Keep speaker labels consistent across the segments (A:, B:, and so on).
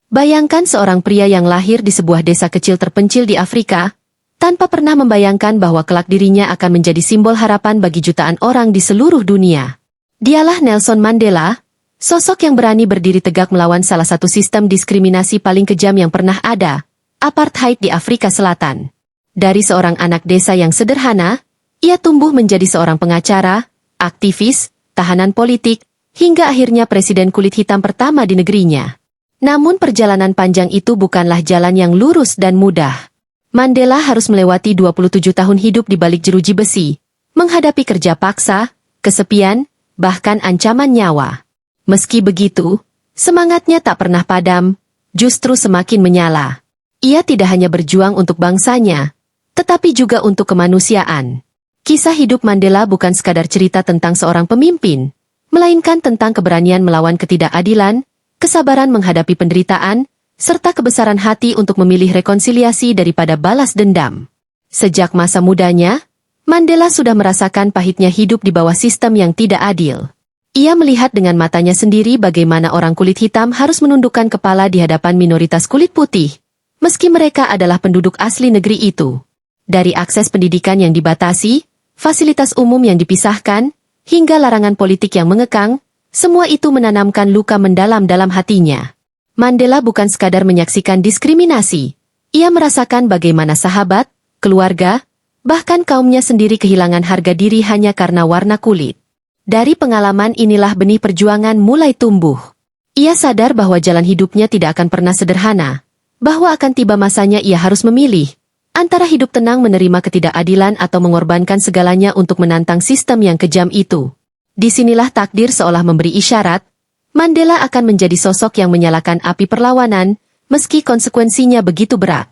A: Bayangkan seorang pria yang lahir di sebuah desa kecil terpencil di Afrika, tanpa pernah membayangkan bahwa kelak dirinya akan menjadi simbol harapan bagi jutaan orang di seluruh dunia. Dialah Nelson Mandela, sosok yang berani berdiri tegak melawan salah satu sistem diskriminasi paling kejam yang pernah ada, apartheid di Afrika Selatan. Dari seorang anak desa yang sederhana, ia tumbuh menjadi seorang pengacara, aktivis, tahanan politik, hingga akhirnya presiden kulit hitam pertama di negerinya. Namun perjalanan panjang itu bukanlah jalan yang lurus dan mudah. Mandela harus melewati 27 tahun hidup di balik jeruji besi, menghadapi kerja paksa, kesepian, bahkan ancaman nyawa. Meski begitu, semangatnya tak pernah padam, justru semakin menyala. Ia tidak hanya berjuang untuk bangsanya, tetapi juga untuk kemanusiaan. Kisah hidup Mandela bukan sekadar cerita tentang seorang pemimpin, melainkan tentang keberanian melawan ketidakadilan, kesabaran menghadapi penderitaan, serta kebesaran hati untuk memilih rekonsiliasi daripada balas dendam. Sejak masa mudanya, Mandela sudah merasakan pahitnya hidup di bawah sistem yang tidak adil. Ia melihat dengan matanya sendiri bagaimana orang kulit hitam harus menundukkan kepala di hadapan minoritas kulit putih, meski mereka adalah penduduk asli negeri itu. Dari akses pendidikan yang dibatasi, fasilitas umum yang dipisahkan, hingga larangan politik yang mengekang, semua itu menanamkan luka mendalam dalam hatinya. Mandela bukan sekadar menyaksikan diskriminasi. Ia merasakan bagaimana sahabat, keluarga, bahkan kaumnya sendiri kehilangan harga diri hanya karena warna kulit. Dari pengalaman inilah benih perjuangan mulai tumbuh. Ia sadar bahwa jalan hidupnya tidak akan pernah sederhana, bahwa akan tiba masanya ia harus memilih, antara hidup tenang menerima ketidakadilan atau mengorbankan segalanya untuk menantang sistem yang kejam itu. Disinilah takdir seolah memberi isyarat, Mandela akan menjadi sosok yang menyalakan api perlawanan, meski konsekuensinya begitu berat.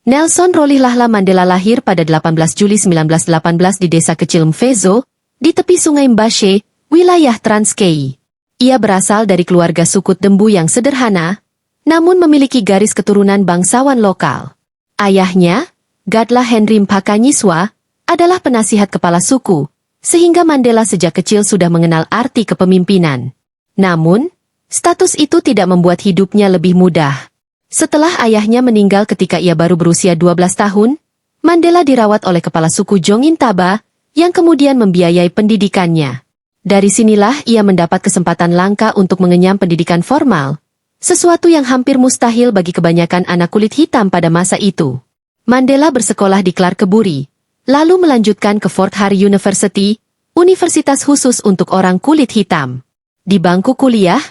A: Nelson Rolihlahla Mandela lahir pada 18 Juli 1918 di desa kecil Mvezo, di tepi sungai Mbashe, wilayah Transkei. Ia berasal dari keluarga suku Dembu yang sederhana, namun memiliki garis keturunan bangsawan lokal. Ayahnya, Gadla Henry Mpakanyiswa, adalah penasihat kepala suku, sehingga Mandela sejak kecil sudah mengenal arti kepemimpinan. Namun, status itu tidak membuat hidupnya lebih mudah. Setelah ayahnya meninggal ketika ia baru berusia 12 tahun, Mandela dirawat oleh kepala suku Jongintaba, yang kemudian membiayai pendidikannya. Dari sinilah ia mendapat kesempatan langka untuk mengenyam pendidikan formal, sesuatu yang hampir mustahil bagi kebanyakan anak kulit hitam pada masa itu. Mandela bersekolah di Clarkebury, lalu melanjutkan ke Fort Hare University, universitas khusus untuk orang kulit hitam. Di bangku kuliah,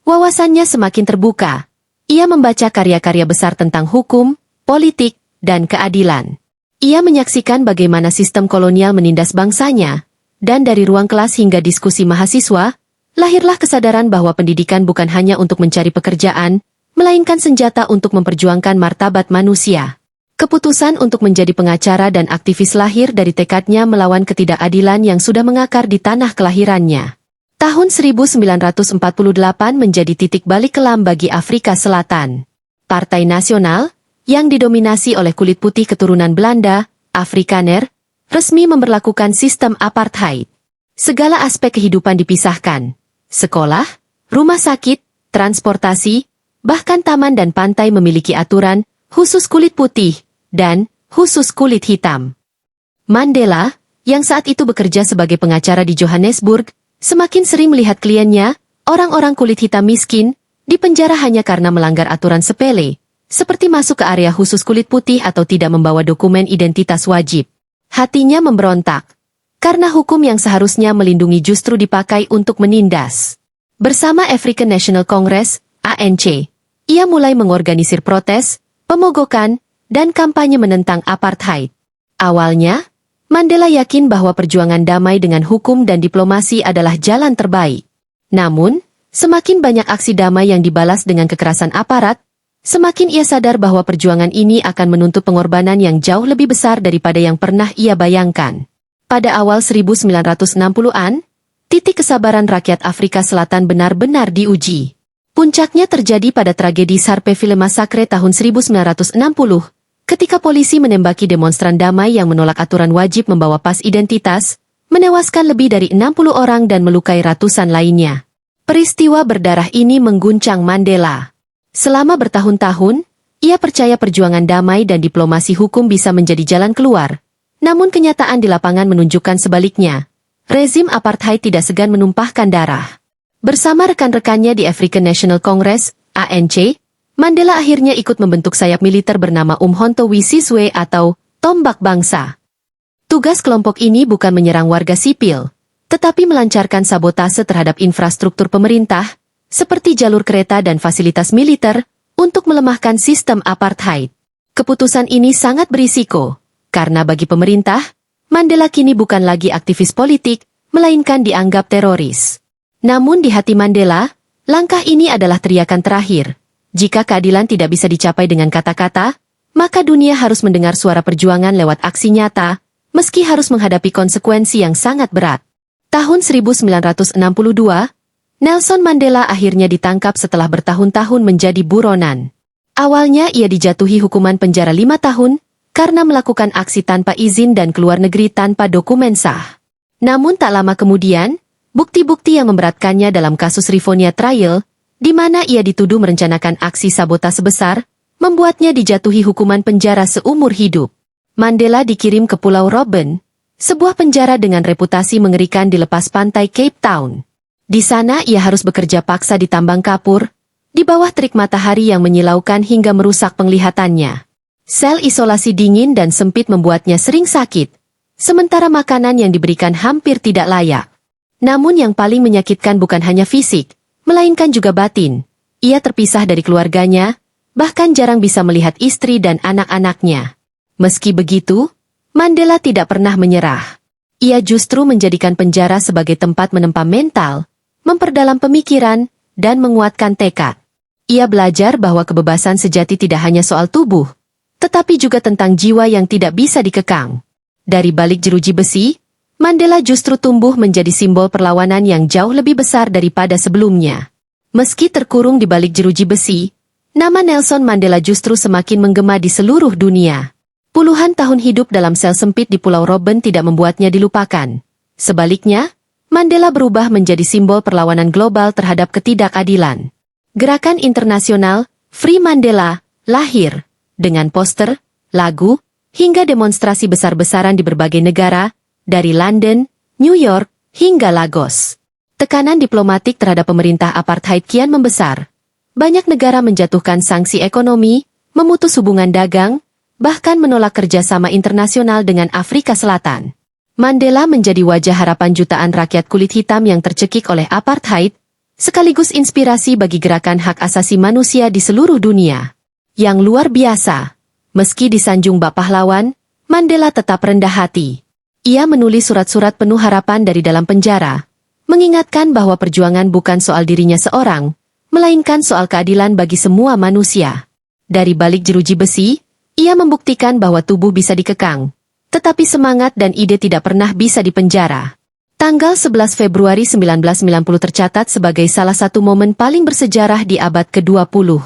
A: wawasannya semakin terbuka. Ia membaca karya-karya besar tentang hukum, politik, dan keadilan. Ia menyaksikan bagaimana sistem kolonial menindas bangsanya, dan dari ruang kelas hingga diskusi mahasiswa, lahirlah kesadaran bahwa pendidikan bukan hanya untuk mencari pekerjaan, melainkan senjata untuk memperjuangkan martabat manusia. Keputusan untuk menjadi pengacara dan aktivis lahir dari tekadnya melawan ketidakadilan yang sudah mengakar di tanah kelahirannya. Tahun 1948 menjadi titik balik kelam bagi Afrika Selatan. Partai Nasional, yang didominasi oleh kulit putih keturunan Belanda, Afrikaner, resmi memberlakukan sistem apartheid. Segala aspek kehidupan dipisahkan. Sekolah, rumah sakit, transportasi, bahkan taman dan pantai memiliki aturan, khusus kulit putih, dan khusus kulit hitam. Mandela, yang saat itu bekerja sebagai pengacara di Johannesburg, semakin sering melihat kliennya, orang-orang kulit hitam miskin, dipenjara hanya karena melanggar aturan sepele, seperti masuk ke area khusus kulit putih atau tidak membawa dokumen identitas wajib. Hatinya memberontak, karena hukum yang seharusnya melindungi justru dipakai untuk menindas. Bersama African National Congress, ANC, ia mulai mengorganisir protes, pemogokan, dan kampanye menentang apartheid. Awalnya, Mandela yakin bahwa perjuangan damai dengan hukum dan diplomasi adalah jalan terbaik. Namun, semakin banyak aksi damai yang dibalas dengan kekerasan aparat, semakin ia sadar bahwa perjuangan ini akan menuntut pengorbanan yang jauh lebih besar daripada yang pernah ia bayangkan. Pada awal 1960-an, titik kesabaran rakyat Afrika Selatan benar-benar diuji. Puncaknya terjadi pada tragedi Sharpeville Massacre tahun 1960, ketika polisi menembaki demonstran damai yang menolak aturan wajib membawa pas identitas, menewaskan lebih dari 60 orang dan melukai ratusan lainnya. Peristiwa berdarah ini mengguncang Mandela. Selama bertahun-tahun, ia percaya perjuangan damai dan diplomasi hukum bisa menjadi jalan keluar. Namun kenyataan di lapangan menunjukkan sebaliknya. Rezim apartheid tidak segan menumpahkan darah. Bersama rekan-rekannya di African National Congress, ANC, Mandela akhirnya ikut membentuk sayap militer bernama Umkhonto we Sizwe atau Tombak Bangsa. Tugas kelompok ini bukan menyerang warga sipil, tetapi melancarkan sabotase terhadap infrastruktur pemerintah, seperti jalur kereta dan fasilitas militer, untuk melemahkan sistem apartheid. Keputusan ini sangat berisiko, karena bagi pemerintah, Mandela kini bukan lagi aktivis politik, melainkan dianggap teroris. Namun di hati Mandela, langkah ini adalah teriakan terakhir. Jika keadilan tidak bisa dicapai dengan kata-kata, maka dunia harus mendengar suara perjuangan lewat aksi nyata, meski harus menghadapi konsekuensi yang sangat berat. Tahun 1962, Nelson Mandela akhirnya ditangkap setelah bertahun-tahun menjadi buronan. Awalnya ia dijatuhi hukuman penjara 5 tahun, karena melakukan aksi tanpa izin dan keluar negeri tanpa dokumen sah. Namun tak lama kemudian, bukti-bukti yang memberatkannya dalam kasus Rivonia Trial, di mana ia dituduh merencanakan aksi sabotase besar, membuatnya dijatuhi hukuman penjara seumur hidup. Mandela dikirim ke Pulau Robben, sebuah penjara dengan reputasi mengerikan di lepas pantai Cape Town. Di sana ia harus bekerja paksa di tambang kapur, di bawah terik matahari yang menyilaukan hingga merusak penglihatannya. Sel isolasi dingin dan sempit membuatnya sering sakit, sementara makanan yang diberikan hampir tidak layak. Namun yang paling menyakitkan bukan hanya fisik, melainkan juga batin. Ia terpisah dari keluarganya, bahkan jarang bisa melihat istri dan anak-anaknya. Meski begitu, Mandela tidak pernah menyerah. Ia justru menjadikan penjara sebagai tempat menempa mental, memperdalam pemikiran, dan menguatkan tekad. Ia belajar bahwa kebebasan sejati tidak hanya soal tubuh, tetapi juga tentang jiwa yang tidak bisa dikekang. Dari balik jeruji besi, Mandela justru tumbuh menjadi simbol perlawanan yang jauh lebih besar daripada sebelumnya. Meski terkurung di balik jeruji besi, nama Nelson Mandela justru semakin menggema di seluruh dunia. Puluhan tahun hidup dalam sel sempit di Pulau Robben tidak membuatnya dilupakan. Sebaliknya, Mandela berubah menjadi simbol perlawanan global terhadap ketidakadilan. Gerakan internasional, Free Mandela, lahir, dengan poster, lagu, hingga demonstrasi besar-besaran di berbagai negara, dari London, New York, hingga Lagos. Tekanan diplomatik terhadap pemerintah apartheid kian membesar. Banyak negara menjatuhkan sanksi ekonomi, memutus hubungan dagang, bahkan menolak kerjasama internasional dengan Afrika Selatan. Mandela menjadi wajah harapan jutaan rakyat kulit hitam yang tercekik oleh apartheid, sekaligus inspirasi bagi gerakan hak asasi manusia di seluruh dunia. Yang luar biasa, meski disanjung bak pahlawan, Mandela tetap rendah hati. Ia menulis surat-surat penuh harapan dari dalam penjara, mengingatkan bahwa perjuangan bukan soal dirinya seorang, melainkan soal keadilan bagi semua manusia. Dari balik jeruji besi, ia membuktikan bahwa tubuh bisa dikekang, tetapi semangat dan ide tidak pernah bisa dipenjara. Tanggal 11 Februari 1990 tercatat sebagai salah satu momen paling bersejarah di abad ke-20.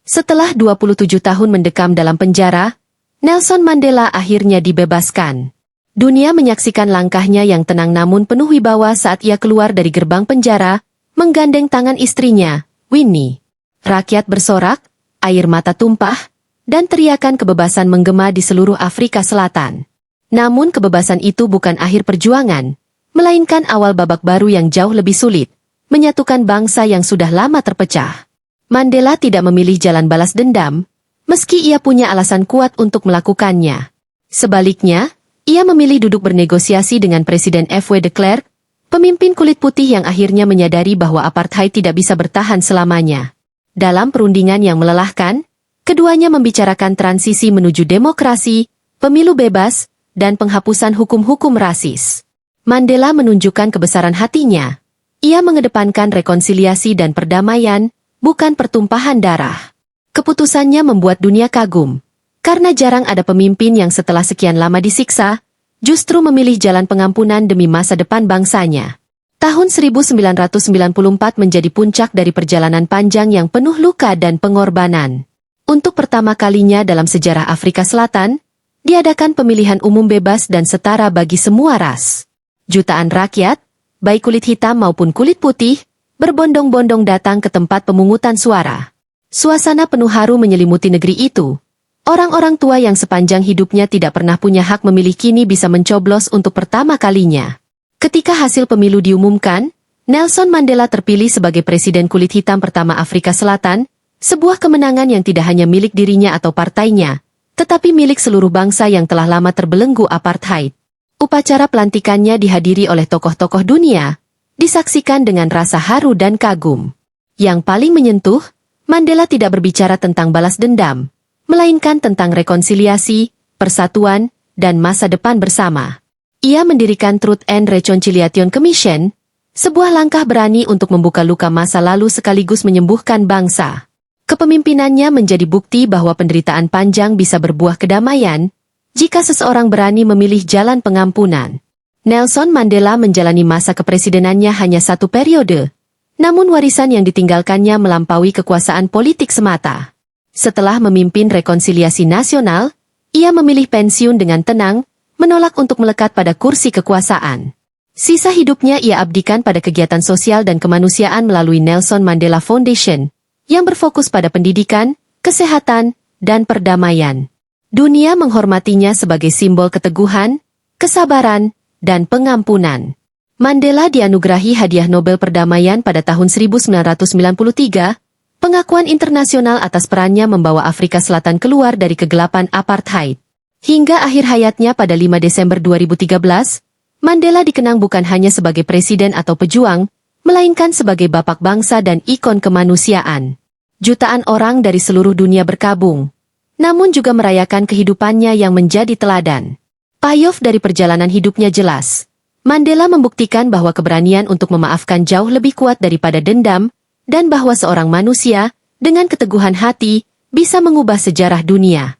A: Setelah 27 tahun mendekam dalam penjara, Nelson Mandela akhirnya dibebaskan. Dunia menyaksikan langkahnya yang tenang namun penuh wibawa saat ia keluar dari gerbang penjara, menggandeng tangan istrinya, Winnie. Rakyat bersorak, air mata tumpah, dan teriakan kebebasan menggema di seluruh Afrika Selatan. Namun kebebasan itu bukan akhir perjuangan, melainkan awal babak baru yang jauh lebih sulit, menyatukan bangsa yang sudah lama terpecah. Mandela tidak memilih jalan balas dendam, meski ia punya alasan kuat untuk melakukannya. Sebaliknya, ia memilih duduk bernegosiasi dengan Presiden F.W. de Klerk, pemimpin kulit putih yang akhirnya menyadari bahwa apartheid tidak bisa bertahan selamanya. Dalam perundingan yang melelahkan, keduanya membicarakan transisi menuju demokrasi, pemilu bebas, dan penghapusan hukum-hukum rasis. Mandela menunjukkan kebesaran hatinya. Ia mengedepankan rekonsiliasi dan perdamaian, bukan pertumpahan darah. Keputusannya membuat dunia kagum, karena jarang ada pemimpin yang setelah sekian lama disiksa, justru memilih jalan pengampunan demi masa depan bangsanya. Tahun 1994 menjadi puncak dari perjalanan panjang yang penuh luka dan pengorbanan. Untuk pertama kalinya dalam sejarah Afrika Selatan, diadakan pemilihan umum bebas dan setara bagi semua ras. Jutaan rakyat, baik kulit hitam maupun kulit putih, berbondong-bondong datang ke tempat pemungutan suara. Suasana penuh haru menyelimuti negeri itu. Orang-orang tua yang sepanjang hidupnya tidak pernah punya hak memilih kini bisa mencoblos untuk pertama kalinya. Ketika hasil pemilu diumumkan, Nelson Mandela terpilih sebagai presiden kulit hitam pertama Afrika Selatan, sebuah kemenangan yang tidak hanya milik dirinya atau partainya, tetapi milik seluruh bangsa yang telah lama terbelenggu apartheid. Upacara pelantikannya dihadiri oleh tokoh-tokoh dunia, disaksikan dengan rasa haru dan kagum. Yang paling menyentuh, Mandela tidak berbicara tentang balas dendam, melainkan tentang rekonsiliasi, persatuan, dan masa depan bersama. Ia mendirikan Truth and Reconciliation Commission, sebuah langkah berani untuk membuka luka masa lalu sekaligus menyembuhkan bangsa. Kepemimpinannya menjadi bukti bahwa penderitaan panjang bisa berbuah kedamaian, jika seseorang berani memilih jalan pengampunan. Nelson Mandela menjalani masa kepresidenannya hanya 1 periode, namun warisan yang ditinggalkannya melampaui kekuasaan politik semata. Setelah memimpin rekonsiliasi nasional, ia memilih pensiun dengan tenang, menolak untuk melekat pada kursi kekuasaan. Sisa hidupnya ia abdikan pada kegiatan sosial dan kemanusiaan melalui Nelson Mandela Foundation, yang berfokus pada pendidikan, kesehatan, dan perdamaian. Dunia menghormatinya sebagai simbol keteguhan, kesabaran, dan pengampunan. Mandela dianugerahi Hadiah Nobel Perdamaian pada tahun 1993, pengakuan internasional atas perannya membawa Afrika Selatan keluar dari kegelapan apartheid. Hingga akhir hayatnya pada 5 Desember 2013, Mandela dikenang bukan hanya sebagai presiden atau pejuang, melainkan sebagai bapak bangsa dan ikon kemanusiaan. Jutaan orang dari seluruh dunia berkabung, namun juga merayakan kehidupannya yang menjadi teladan. Payoff dari perjalanan hidupnya jelas. Mandela membuktikan bahwa keberanian untuk memaafkan jauh lebih kuat daripada dendam, dan bahwa seorang manusia, dengan keteguhan hati, bisa mengubah sejarah dunia.